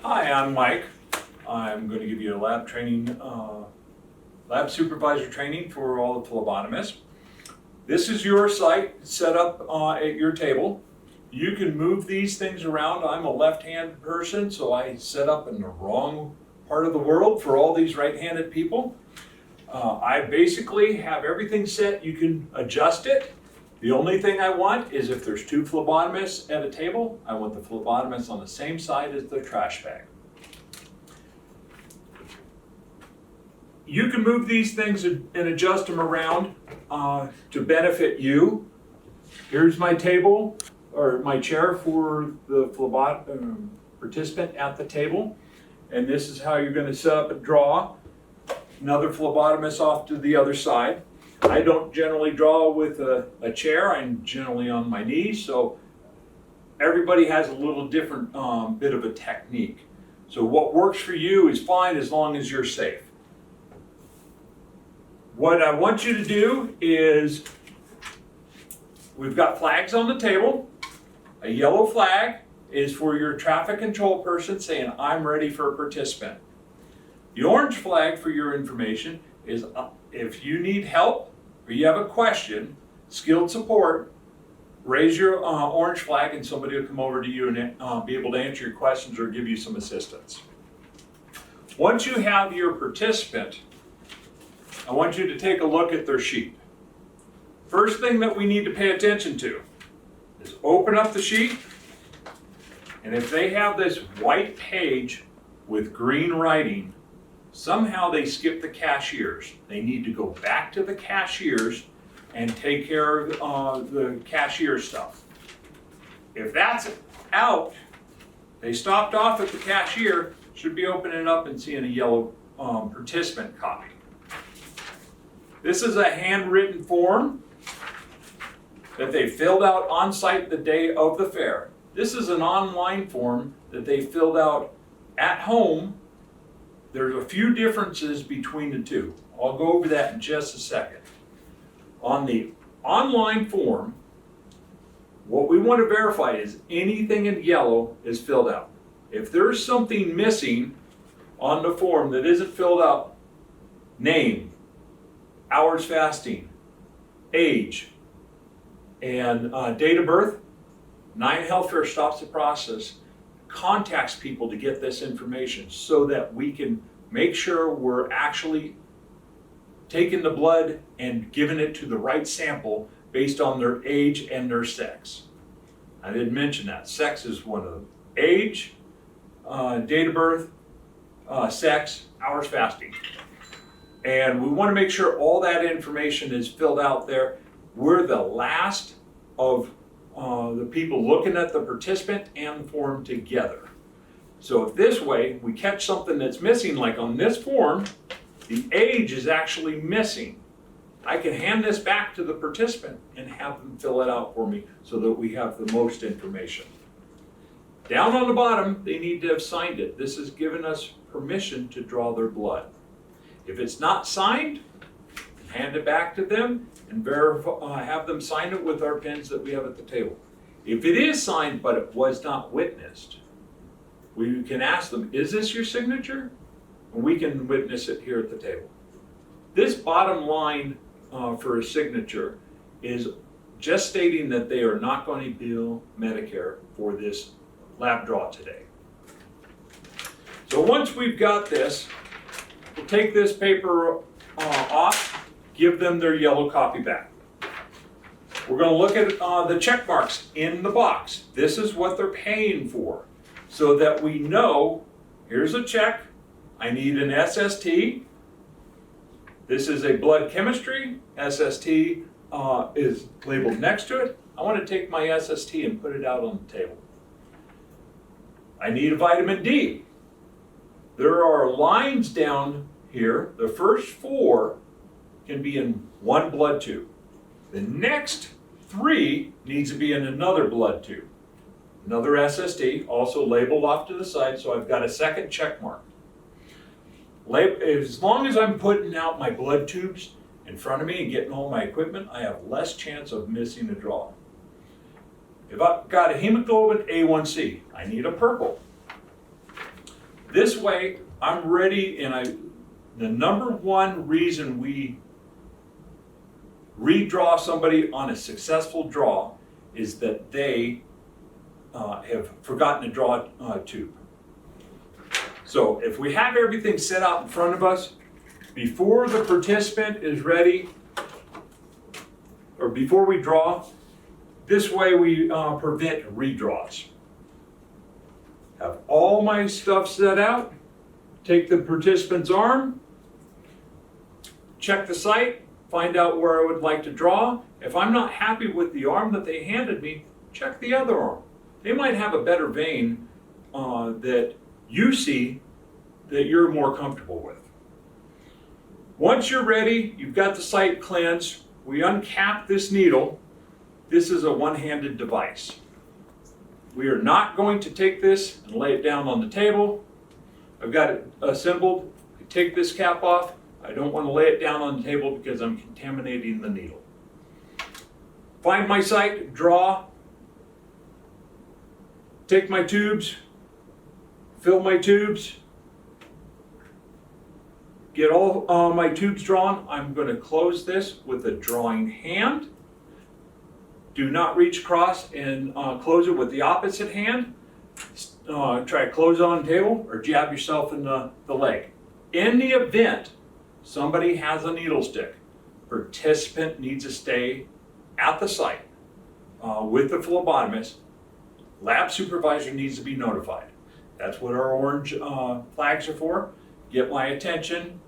Hi, I'm Mike. I'm going to give you a lab supervisor training for all the phlebotomists. This is your site set up at your table. You can move these things around. I'm a left-handed person, so I set up in the wrong part of the world for all these right-handed people. I basically have everything set. You can adjust it. The only thing I want is if there's two phlebotomists at a table, I want the phlebotomist on the same side as the trash bag. You can move these things and adjust them around to benefit you. Here's my table, or my chair for the participant at the table. And this is how you're going to set up and draw. Another phlebotomist off to the other side. I don't generally draw with a chair. I'm generally on my knees, so everybody has a little different bit of a technique. So what works for you is fine as long as you're safe. What I want you to do is, we've got flags on the table. A yellow flag is for your traffic control person saying, I'm ready for a participant. The orange flag, for your information, is if you need help or you have a question, skilled support, raise your orange flag and somebody will come over to you and be able to answer your questions or give you some assistance. Once you have your participant, I want you to take a look at their sheet. First thing that we need to pay attention to is open up the sheet, and if they have this white page with green writing, somehow they skip the cashiers. They need to go back to the cashiers and take care of the cashier stuff. If that's out, they stopped off at the cashier, should be opening up and seeing a yellow participant copy. This is a handwritten form that they filled out on site the day of the fair. This is an online form that they filled out at home. There's a few differences between the two. I'll go over that in just a second. On the online form, what we want to verify is anything in yellow is filled out. If there's something missing on the form that isn't filled out, name, hours fasting, age, and date of birth, 9 Healthcare stops the process, contacts people to get this information so that we can make sure we're actually taking the blood and giving it to the right sample based on their age and their sex. I didn't mention that. Sex is one of them. Age, date of birth, sex, hours fasting. And we want to make sure all that information is filled out there. We're the last of the people looking at the participant and the form together. So if this way we catch something that's missing, like on this form, the age is actually missing, I can hand this back to the participant and have them fill it out for me so that we have the most information. Down on the bottom, they need to have signed it. This has given us permission to draw their blood. If it's not signed, hand it back to them and have them sign it with our pens that we have at the table. If it is signed but it was not witnessed, we can ask them, is this your signature? And we can witness it here at the table. This bottom line for a signature is just stating that they are not going to bill Medicare for this lab draw today. So once we've got this, we'll take this paper off, give them their yellow copy back. We're going to look at the check marks in the box. This is what they're paying for, so that we know, here's a check, I need an SST. This is a blood chemistry. SST is labeled next to it. I want to take my SST and put it out on the table. I need a vitamin D. There are lines down here. The first 4 can be in one blood tube. The next 3 needs to be in another blood tube. Another SST, also labeled off to the side, so I've got a second check mark. As long as I'm putting out my blood tubes in front of me and getting all my equipment, I have less chance of missing a draw. If I've got a hemoglobin A1C, I need a purple. This way, I'm ready, the number one reason we redraw somebody on a successful draw is that they have forgotten to draw a tube. So if we have everything set out in front of us, before the participant is ready, or before we draw, this way we prevent redraws. Have all my stuff set out, take the participant's arm, check the site, find out where I would like to draw. If I'm not happy with the arm that they handed me, check the other arm. They might have a better vein that you see that you're more comfortable with. Once you're ready, you've got the site cleansed, we uncap this needle. This is a one-handed device. We are not going to take this and lay it down on the table. I've got it assembled. I take this cap off. I don't want to lay it down on the table because I'm contaminating the needle. Find my site, draw, take my tubes, fill my tubes, get all my tubes drawn. I'm going to close this with a drawing hand. Do not reach across and close it with the opposite hand. Try to close on the table or jab yourself in the leg. In the event somebody has a needle stick, participant needs to stay at the site with the phlebotomist. Lab supervisor needs to be notified. That's what our orange flags are for. Get my attention.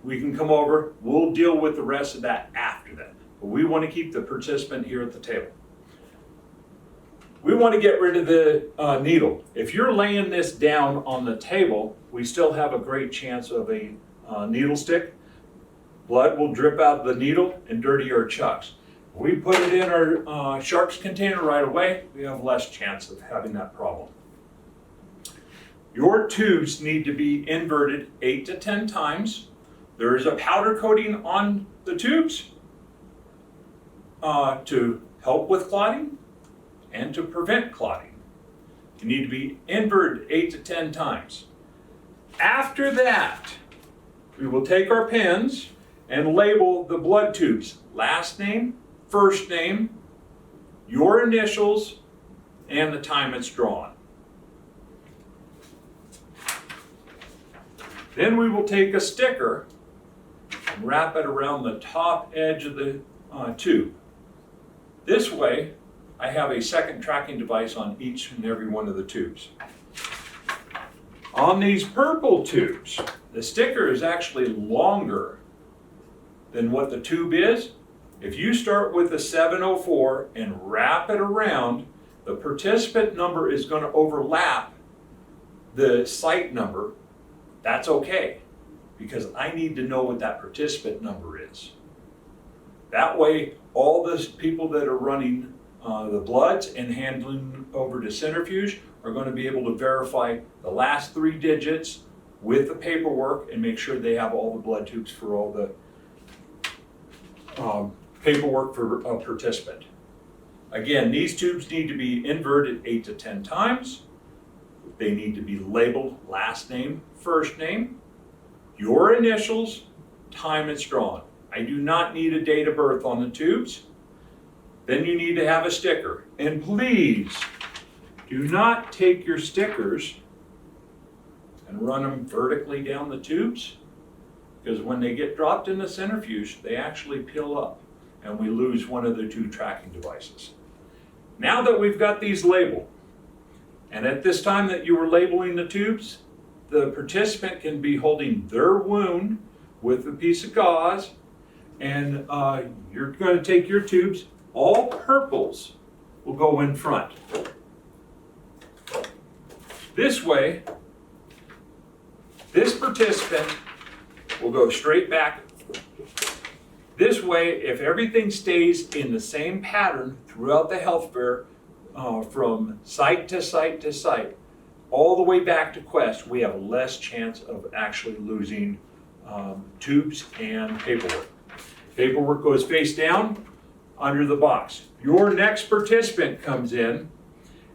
We can come over. We'll deal with the rest of that after that. But we want to keep the participant here at the table. We want to get rid of the needle. If you're laying this down on the table, we still have a great chance of a needle stick. Blood will drip out of the needle and dirty our chucks. If we put it in our sharps container right away, we have less chance of having that problem. Your tubes need to be inverted 8 to 10 times. There is a powder coating on the tubes to help with clotting and to prevent clotting. You need to be inverted 8 to 10 times. After that, we will take our pens and label the blood tubes. Last name, first name, your initials, and the time it's drawn. Then we will take a sticker and wrap it around the top edge of the tube. This way, I have a second tracking device on each and every one of the tubes. On these purple tubes, the sticker is actually longer than what the tube is. If you start with a 704 and wrap it around, the participant number is going to overlap the site number. That's okay, because I need to know what that participant number is. That way, all the people that are running the bloods and handling over to centrifuge are going to be able to verify the last 3 digits with the paperwork and make sure they have all the blood tubes for all the paperwork for a participant. Again, these tubes need to be inverted 8 to 10 times. They need to be labeled last name, first name, your initials, time it's drawn. I do not need a date of birth on the tubes. Then you need to have a sticker. And please, do not take your stickers and run them vertically down the tubes, because when they get dropped in the centrifuge, they actually peel up and we lose one of the 2 tracking devices. Now that we've got these labeled, and at this time that you were labeling the tubes, the participant can be holding their wound with a piece of gauze, and you're going to take your tubes. All purples will go in front. This way, this participant will go straight back. This way, if everything stays in the same pattern throughout the health fair, from site to site to site, all the way back to Quest, we have less chance of actually losing tubes and paperwork. Paperwork goes face down under the box. Your next participant comes in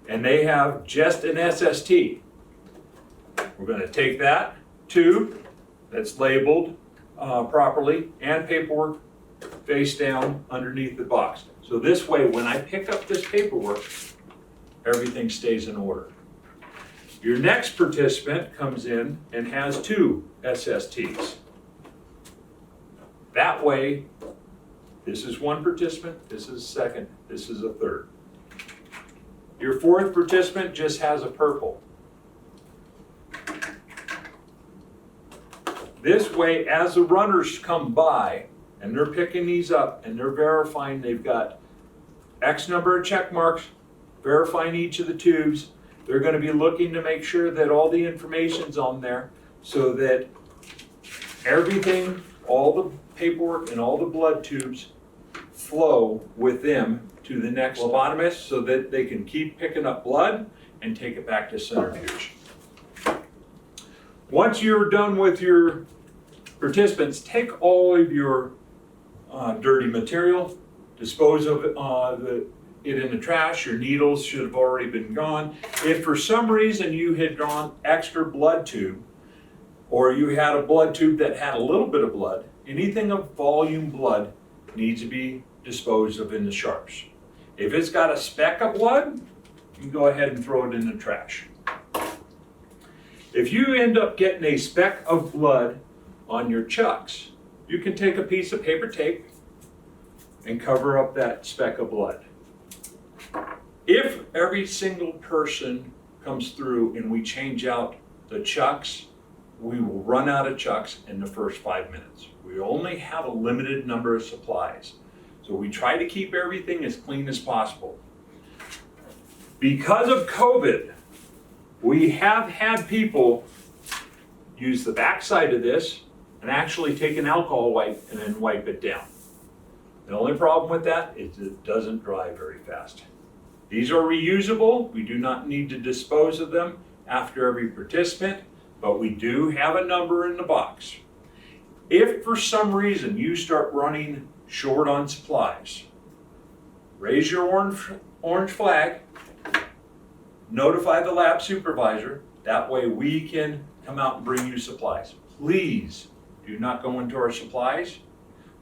and they have just an SST. We're going to take that tube that's labeled properly and paperwork face down underneath the box. So this way, when I pick up this paperwork, everything stays in order. Your next participant comes in and has 2 SSTs. That way, this is one participant, this is second, this is a third. Your fourth participant just has a purple. This way, as the runners come by and they're picking these up and they're verifying they've got X number of check marks, verifying each of the tubes, they're going to be looking to make sure that all the information's on there so that everything, all the paperwork and all the blood tubes flow with them to the next phlebotomist so that they can keep picking up blood and take it back to centrifuge. Once you're done with your participants, take all of your dirty material, dispose of it in the trash. Your needles should have already been gone. If for some reason you had drawn extra blood tube, or you had a blood tube that had a little bit of blood, anything of volume blood needs to be disposed of in the sharps. If it's got a speck of blood, you can go ahead and throw it in the trash. If you end up getting a speck of blood on your chucks, you can take a piece of paper tape and cover up that speck of blood. If every single person comes through and we change out the chucks, we will run out of chucks in the first 5 minutes. We only have a limited number of supplies. So we try to keep everything as clean as possible. Because of COVID, we have had people use the backside of this and actually take an alcohol wipe and then wipe it down. The only problem with that is it doesn't dry very fast. These are reusable. We do not need to dispose of them after every participant, but we do have a number in the box. If for some reason you start running short on supplies, raise your orange flag, notify the lab supervisor. That way we can come out and bring you supplies. Please do not go into our supplies.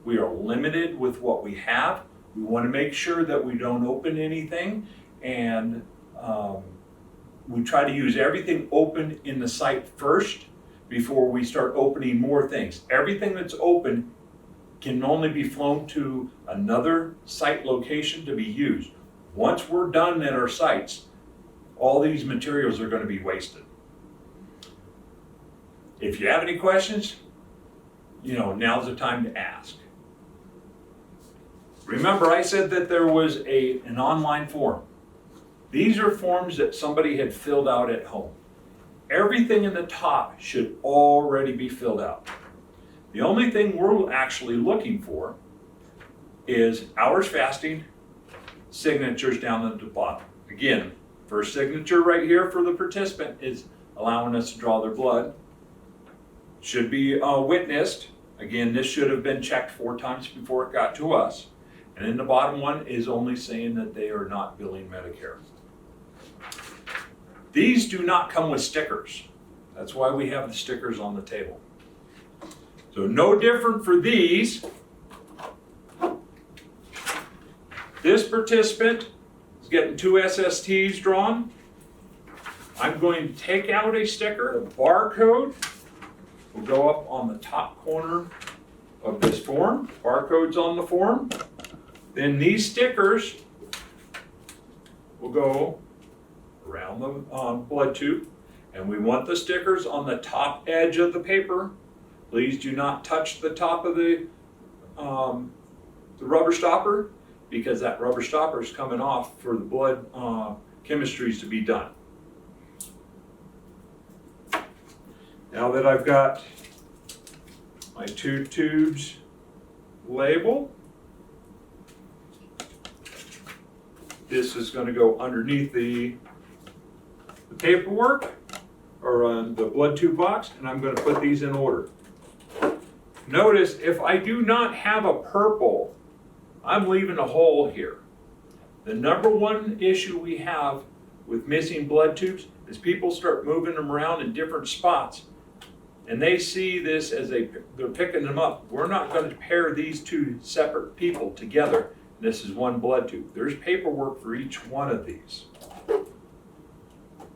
We are limited with what we have. We want to make sure that we don't open anything, and we try to use everything open in the site first before we start opening more things. Everything that's open can only be flown to another site location to be used. Once we're done at our sites, all these materials are going to be wasted. If you have any questions, now's the time to ask. Remember, I said that there was an online form. These are forms that somebody had filled out at home. Everything in the top should already be filled out. The only thing we're actually looking for is hours fasting, signatures down at the bottom. Again, first signature right here for the participant is allowing us to draw their blood. Should be witnessed. Again, this should have been checked 4 times before it got to us. And then the bottom one is only saying that they are not billing Medicare. These do not come with stickers. That's why we have the stickers on the table. So no different for these. This participant is getting 2 SSTs drawn. I'm going to take out a sticker. The barcode will go up on the top corner of this form. Barcode's on the form. Then these stickers will go around the blood tube, and we want the stickers on the top edge of the paper. Please do not touch the top of the rubber stopper, because that rubber stopper is coming off for the blood chemistries to be done. Now that I've got my 2 tubes labeled, this is going to go underneath the paperwork or the blood tube box, and I'm going to put these in order. Notice if I do not have a purple, I'm leaving a hole here. The number one issue we have with missing blood tubes is people start moving them around in different spots, and they see this as they're picking them up. We're not going to pair these two separate people together. This is one blood tube. There's paperwork for each one of these.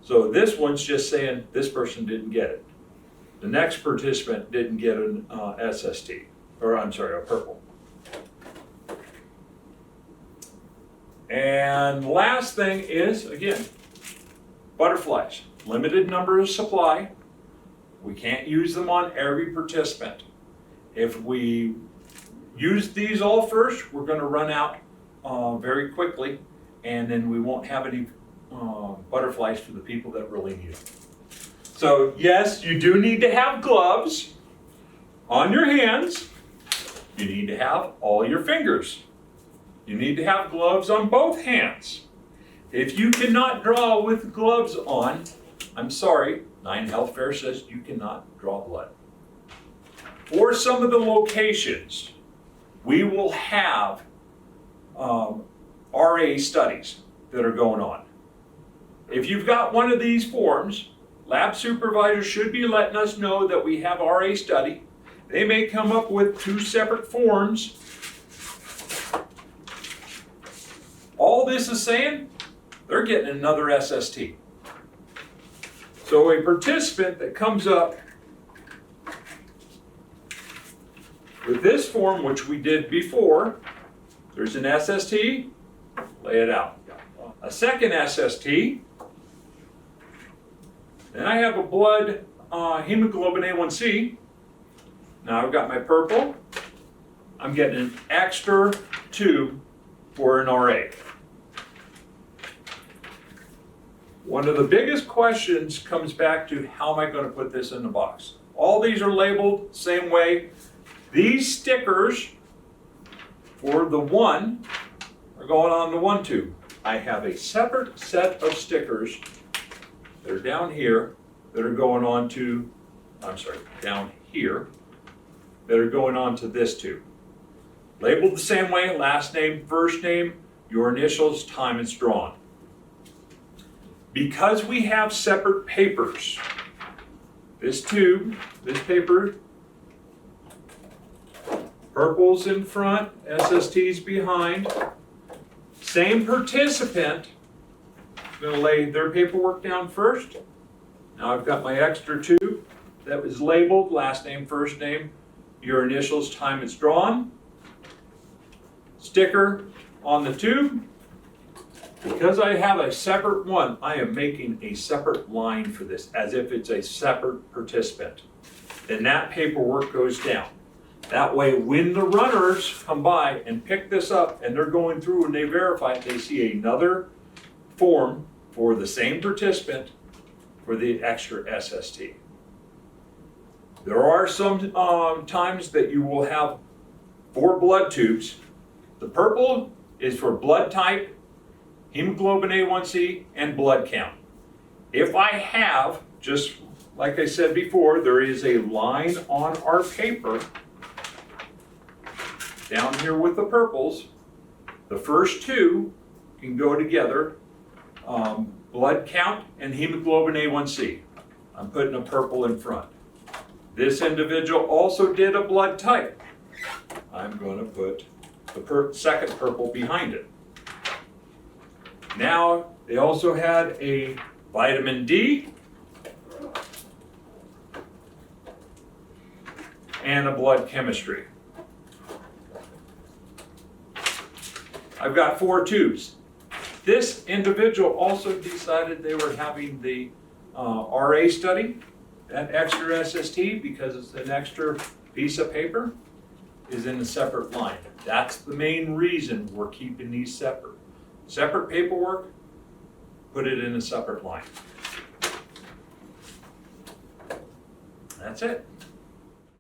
So this one's just saying this person didn't get it. The next participant didn't get an SST, or I'm sorry, a purple. And last thing is, again, butterflies. Limited number of supply. We can't use them on every participant. If we use these all first, we're going to run out very quickly, and then we won't have any butterflies for the people that really need them. So yes, you do need to have gloves on your hands. You need to have all your fingers. You need to have gloves on both hands. If you cannot draw with gloves on, I'm sorry, 9 Health Fair says you cannot draw blood. For some of the locations, we will have RA studies that are going on. If you've got one of these forms, lab supervisors should be letting us know that we have RA study. They may come up with 2 separate forms. All this is saying, they're getting another SST. So a participant that comes up with this form, which we did before, there's an SST, lay it out. A second SST, then I have a blood hemoglobin A1C. Now I've got my purple. I'm getting an extra tube for an RA. One of the biggest questions comes back to how am I going to put this in the box? All these are labeled same way. These stickers for the 1 are going on the 1 tube. I have a separate set of stickers that are down here that are going on to, down here, that are going on to this tube. Labeled the same way, last name, first name, your initials, time it's drawn. Because we have separate papers, this tube, this paper, purple's in front, SST's behind. Same participant, I'm going to lay their paperwork down first. Now I've got my extra tube that was labeled, last name, first name, your initials, time it's drawn. Sticker on the tube. Because I have a separate one, I am making a separate line for this, as if it's a separate participant. Then that paperwork goes down. That way, when the runners come by and pick this up and they're going through and they verify it, they see another form for the same participant for the extra SST. There are some times that you will have 4 blood tubes. The purple is for blood type, hemoglobin A1C, and blood count. If I have, just like I said before, there is a line on our paper down here with the purples. The first 2 can go together, blood count and hemoglobin A1C. I'm putting a purple in front. This individual also did a blood type. I'm going to put the second purple behind it. Now, they also had a vitamin D and a blood chemistry. I've got 4 tubes. This individual also decided they were having the RA study, that extra SST, because it's an extra piece of paper, is in a separate line. That's the main reason we're keeping these separate. Separate paperwork, put it in a separate line. That's it.